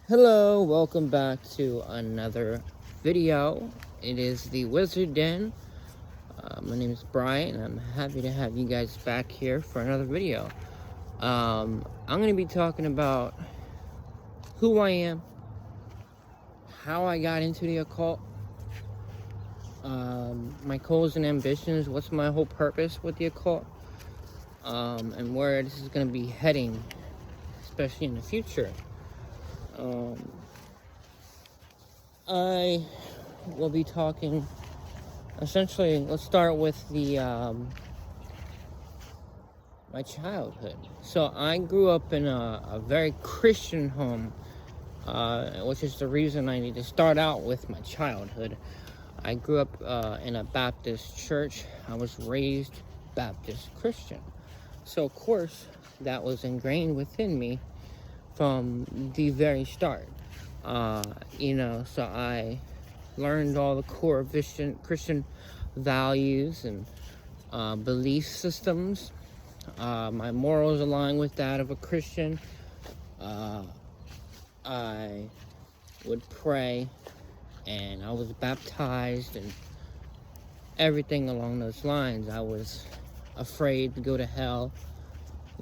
Hello, welcome back to another video. It is the Wizard Den. My name is Brian, and I'm happy to have you guys back here for another video. I'm going to be talking about who I am, how I got into the occult, my goals and ambitions, what's my whole purpose with the occult, and where this is going to be heading, especially in the future. I will be talking, essentially, let's start with my childhood. So I grew up in a very Christian home, which is the reason I need to start out with my childhood. I grew up in a Baptist church. I was raised Baptist Christian. So of course, that was ingrained within me from the very start. So I learned all the core Christian values and belief systems. My morals align with that of a Christian. I would pray, and I was baptized, and everything along those lines. I was afraid to go to hell.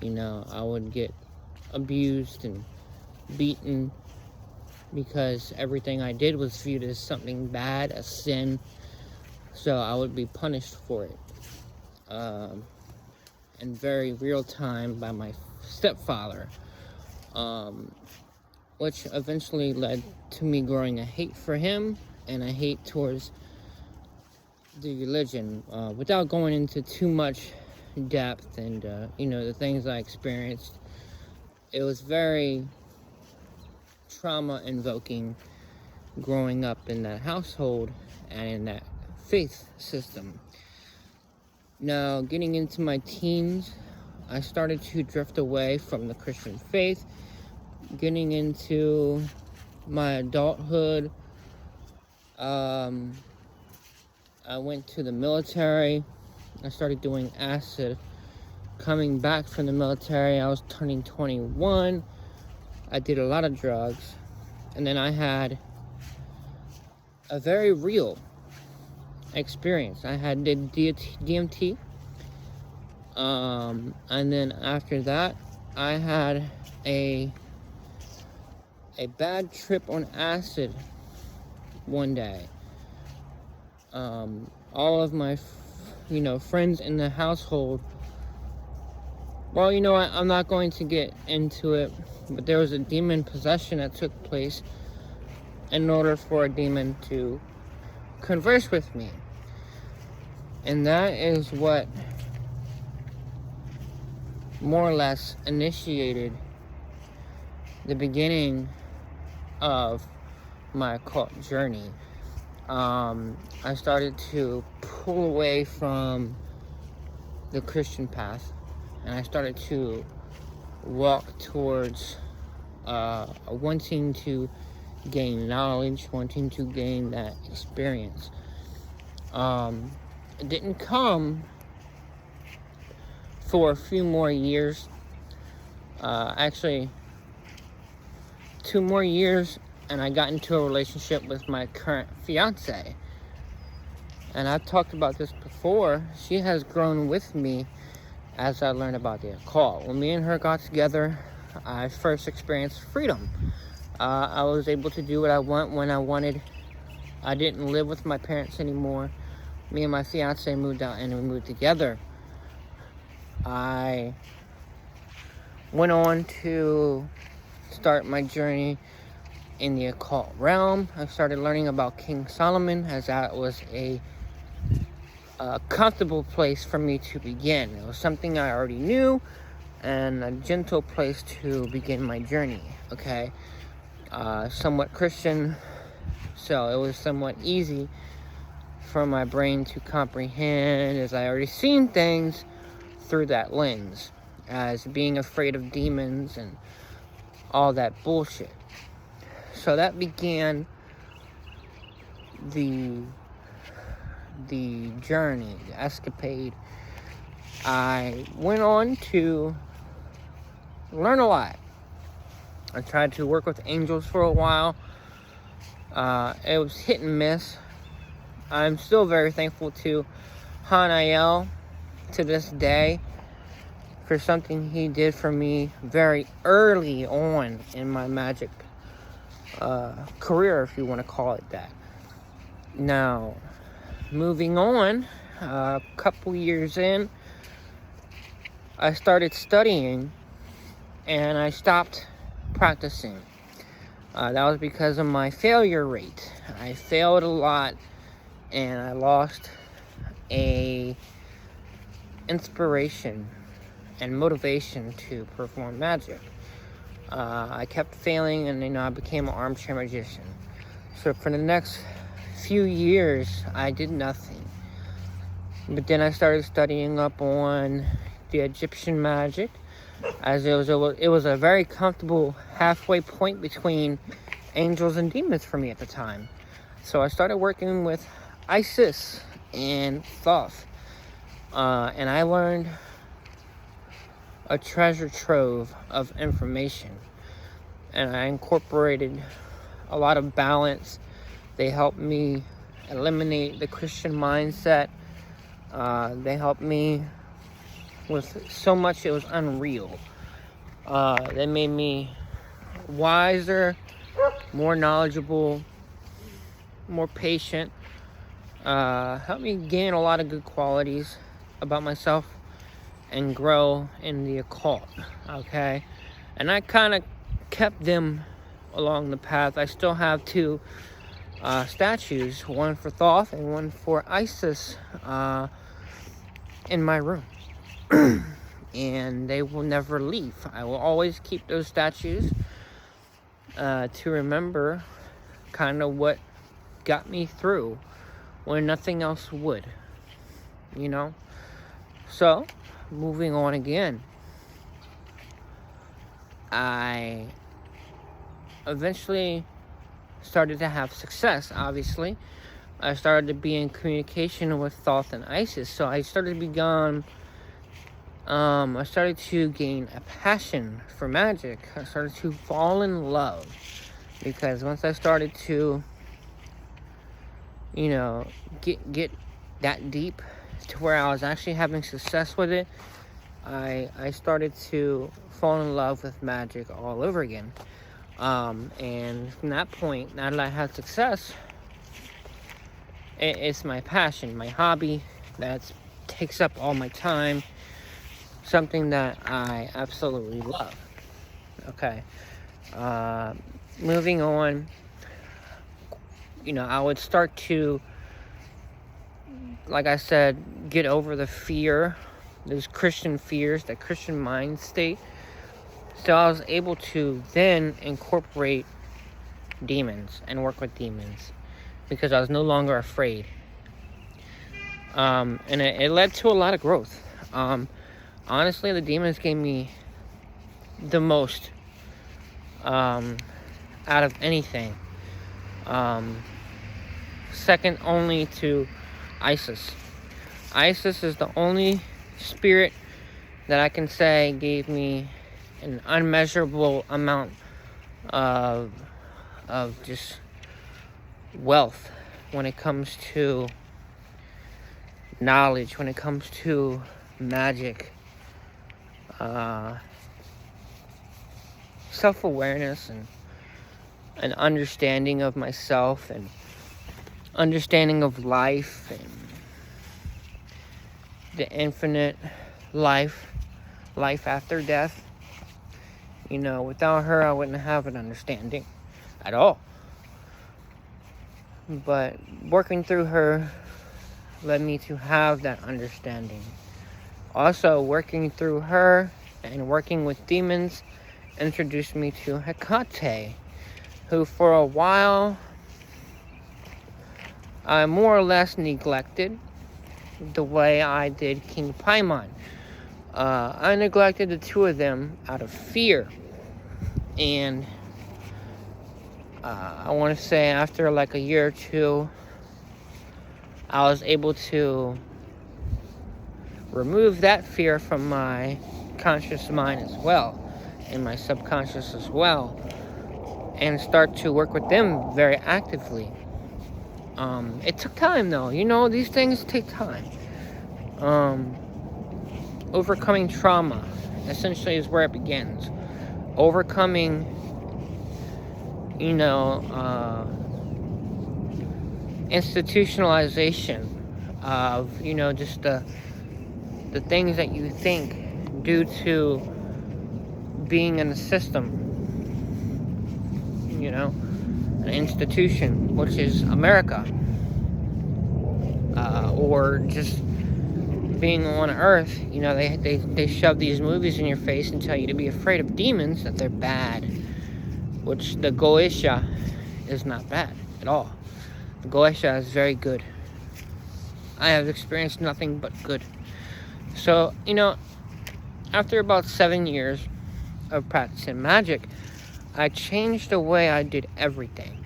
I would get abused and beaten because everything I did was viewed as something bad, a sin, so I would be punished for it in very real time by my stepfather, which eventually led to me growing a hate for him and a hate towards the religion, without going into too much depth and the things I experienced. It was very trauma invoking growing up in that household and in that faith system. Now, getting into my teens, I started to drift away from the Christian faith. Getting into my adulthood, I went to the military. I started doing acid. Coming back from the military, I was turning 21. I did a lot of drugs, and then I had a very real experience. I did DMT, and then after that, I had a bad trip on acid one day. All of my, friends in the household. Well, I'm not going to get into it, but there was a demon possession that took place in order for a demon to converse with me. And that is what more or less initiated the beginning of my occult journey. I started to pull away from the Christian path, and I started to walk towards wanting to gain knowledge, wanting to gain that experience. It didn't come for a few more years. Actually, 2 more years, and I got into a relationship with my current fiance. And I've talked about this before. She has grown with me as I learned about the occult. When me and her got together, I first experienced freedom. I was able to do what I want when I wanted. I didn't live with my parents anymore. Me and my fiance moved out, and we moved together. I went on to start my journey in the occult realm. I started learning about King Solomon, as that was a comfortable place for me to begin. It was something I already knew, and a gentle place to begin my journey. Okay, somewhat Christian, so it was somewhat easy for my brain to comprehend, as I already seen things through that lens, as being afraid of demons and all that bullshit. So that began the journey, the escapade. I went on to learn a lot. I tried to work with angels for a while. It was hit and miss. I'm still very thankful to Hanael to this day for something he did for me very early on in my magic career, if you want to call it that. Now, moving on, a couple years in, I started studying and I stopped practicing. That was because of my failure rate. I failed a lot and I lost a inspiration and motivation to perform magic. I kept failing, and I became an armchair magician. So for the next few years, I did nothing. But then I started studying up on the Egyptian magic, as it was a very comfortable halfway point between angels and demons for me at the time. So I started working with Isis and Thoth, and I learned a treasure trove of information, and I incorporated a lot of balance. They helped me eliminate the Christian mindset. They helped me with so much it was unreal. They made me wiser, more knowledgeable, more patient. Helped me gain a lot of good qualities about myself and grow in the occult, okay? And I kind of kept them along the path. I still have two statues, one for Thoth and one for Isis, in my room. And they will never leave. I will always keep those statues to remember kind of what got me through when nothing else would, So, moving on again, I eventually started to have success, obviously. I started to be in communication with Thoth and Isis, so I started to gain a passion for magic. I started to fall in love, because once I started to, get that deep to where I was actually having success with it, I started to fall in love with magic all over again. And from that point, now that I had success, it's my passion, my hobby that takes up all my time, something that I absolutely love. Okay. Moving on, I would start to, like I said, get over the fear, those Christian fears, that Christian mind state. So I was able to then incorporate demons and work with demons, because I was no longer afraid. And it led to a lot of growth. Honestly, the demons gave me the most out of anything. Second only to Isis. Isis is the only spirit that I can say gave me an unmeasurable amount of just wealth when it comes to knowledge, when it comes to magic, self-awareness, and an understanding of myself, and understanding of life, and the infinite life after death. Without her, I wouldn't have an understanding at all. But working through her led me to have that understanding. Also, working through her and working with demons introduced me to Hecate, who for a while I more or less neglected, the way I did King Paimon. I neglected the two of them out of fear. And I want to say after like a year or two, I was able to remove that fear from my conscious mind as well. in my subconscious as well, and start to work with them very actively. It took time, though. These things take time. Overcoming trauma essentially is where it begins. Overcoming, institutionalization of, just the things that you think due to being in a system, an institution, which is America, or just being on Earth. They shove these movies in your face and tell you to be afraid of demons, that they're bad, which the Goetia is not bad at all. The Goetia is very good. I have experienced nothing but good. So, after about 7 years of practicing magic, I changed the way I did everything.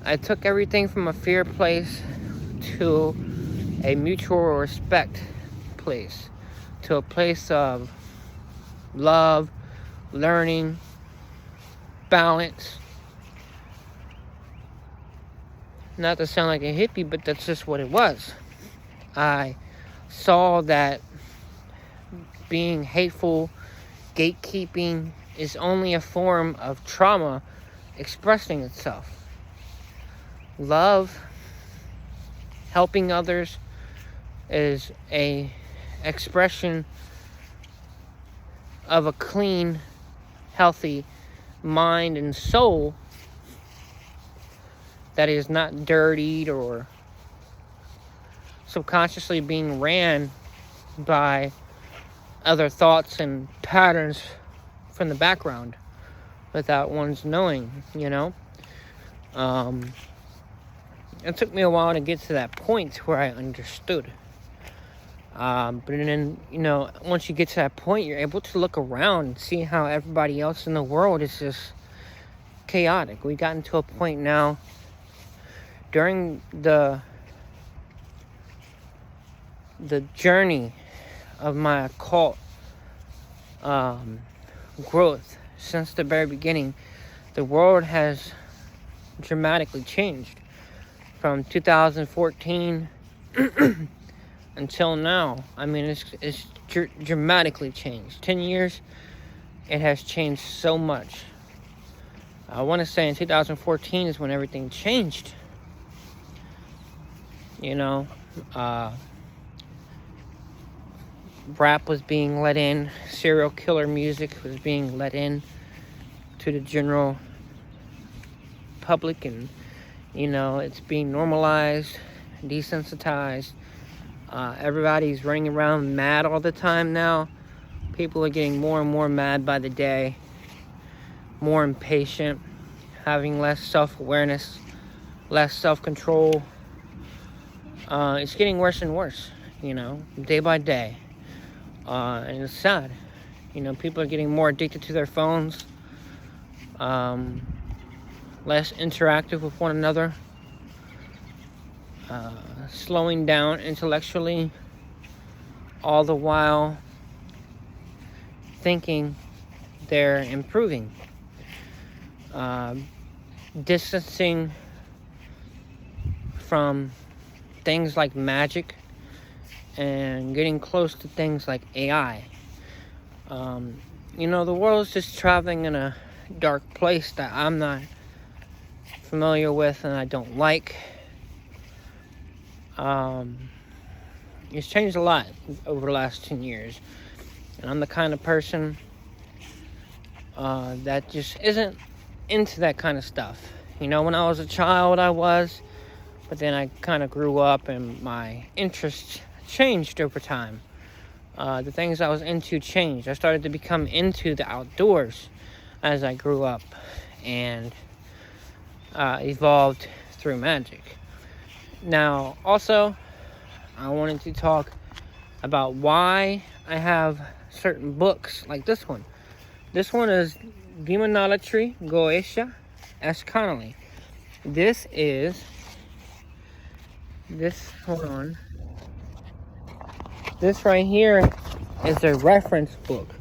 I took everything from a fear place to a mutual respect place, to a place of love, learning, balance. Not to sound like a hippie, but that's just what it was. I saw that being hateful, gatekeeping, is only a form of trauma expressing itself. Love, helping others, is a expression of a clean, healthy mind and soul that is not dirtied or subconsciously being ran by other thoughts and patterns from the background without one's knowing. It took me a while to get to that point where I understood. But then, once you get to that point, you're able to look around and see how everybody else in the world is just chaotic. We've gotten to a point now during the journey of my occult growth since the very beginning. The world has dramatically changed from 2014 until now. I mean, it's dramatically changed. 10 years, it has changed so much. I want to say in 2014 is when everything changed. Rap was being let in, serial killer music was being let in to the general public, and it's being normalized, desensitized. Everybody's running around mad all the time now. People are getting more and more mad by the day, more impatient, having less self-awareness, less self-control. It's getting worse and worse, day by day. And it's sad. People are getting more addicted to their phones, less interactive with one another, slowing down intellectually, all the while thinking they're improving, distancing from things like magic and getting close to things like AI. The world's just traveling in a dark place that I'm not familiar with and I don't like. It's changed a lot over the last 10 years. And I'm the kind of person that just isn't into that kind of stuff. When I was a child, I was. But then I kind of grew up and my interests changed over time. The things I was into changed. I started to become into the outdoors as I grew up and evolved through magic. Now, also, I wanted to talk about why I have certain books like this one. This one is Demonolatry Goetia S. Connolly. Hold on. This right here is a reference book.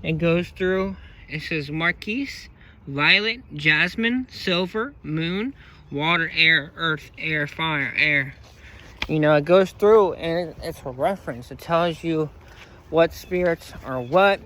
It goes through It says Marquise, Violet, Jasmine, Silver, Moon, Water, Air, Earth, Air, Fire, Air. You know, it goes through and it's a reference. It tells you what spirits are what,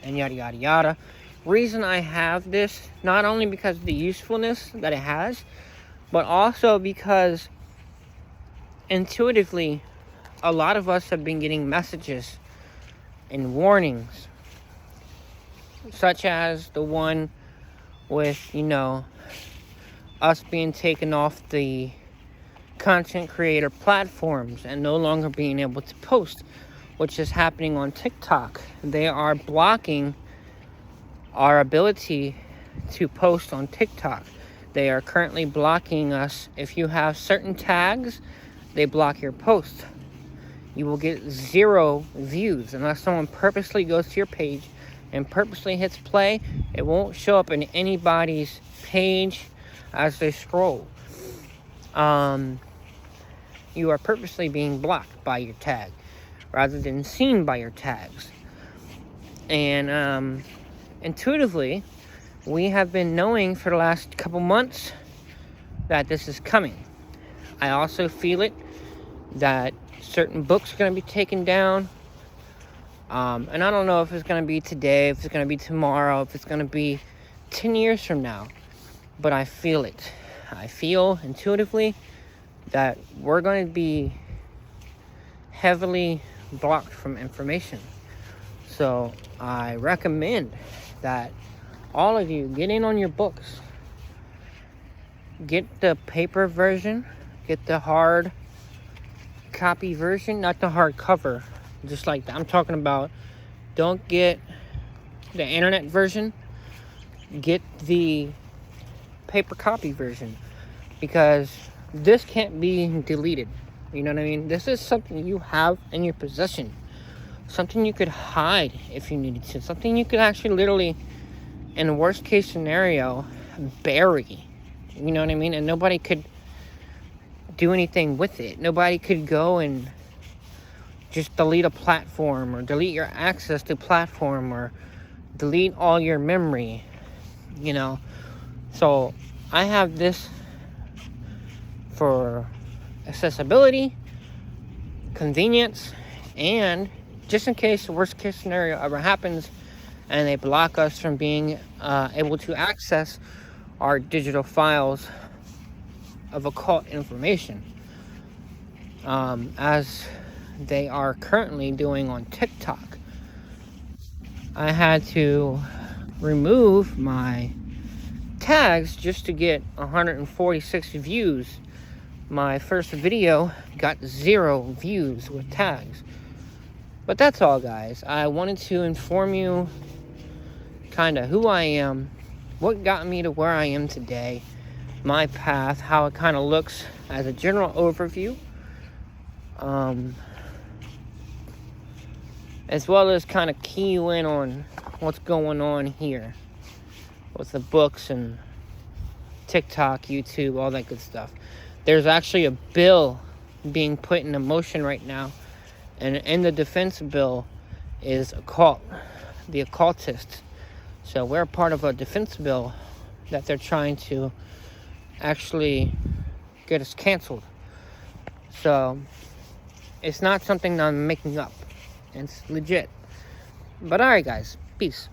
and yada yada yada. Reason I have this, not only because of the usefulness that it has, but also because intuitively, a lot of us have been getting messages and warnings, such as the one with, you know, us being taken off the content creator platforms and no longer being able to post, which is happening on TikTok. They are blocking our ability to post on TikTok. They are currently blocking us. If you have certain tags, they block your post. You will get 0 views unless someone purposely goes to your page and purposely hits play. It won't show up in anybody's page as they scroll. You are purposely being blocked by your tag rather than seen by your tags. And intuitively, we have been knowing for the last couple months that this is coming. I also feel it that certain books are going to be taken down. And I don't know if it's going to be today, if it's going to be tomorrow, if it's going to be 10 years from now. But I feel it. I feel intuitively that we're going to be heavily blocked from information. So I recommend that all of you get in on your books. Get the paper version. Get the hard copy version, not the hard cover. Just like that. I'm talking about, don't get the internet version. Get the paper copy version. Because this can't be deleted. You know what I mean? This is something you have in your possession. Something you could hide if you needed to. Something you could actually literally, in the worst case scenario, bury. You know what I mean? And nobody could do anything with it. Nobody could go and just delete a platform or delete your access to platform or delete all your memory, you know. So I have this for accessibility, convenience, and just in case the worst case scenario ever happens and they block us from being able to access our digital files of occult information, as they are currently doing on TikTok. I had to remove my tags just to get 146 views. My first video got 0 views with tags. But that's all, guys. I wanted to inform you kind of who I am, what got me to where I am today, my path, how it kind of looks as a general overview, as well as kind of key you in on what's going on here with the books and TikTok, YouTube, all that good stuff. There's actually a bill being put into motion right now, and in the defense bill is occult, the occultists. So we're part of a defense bill that they're trying to actually get us canceled. So it's not something that I'm making up. It's legit. But alright, guys. Peace.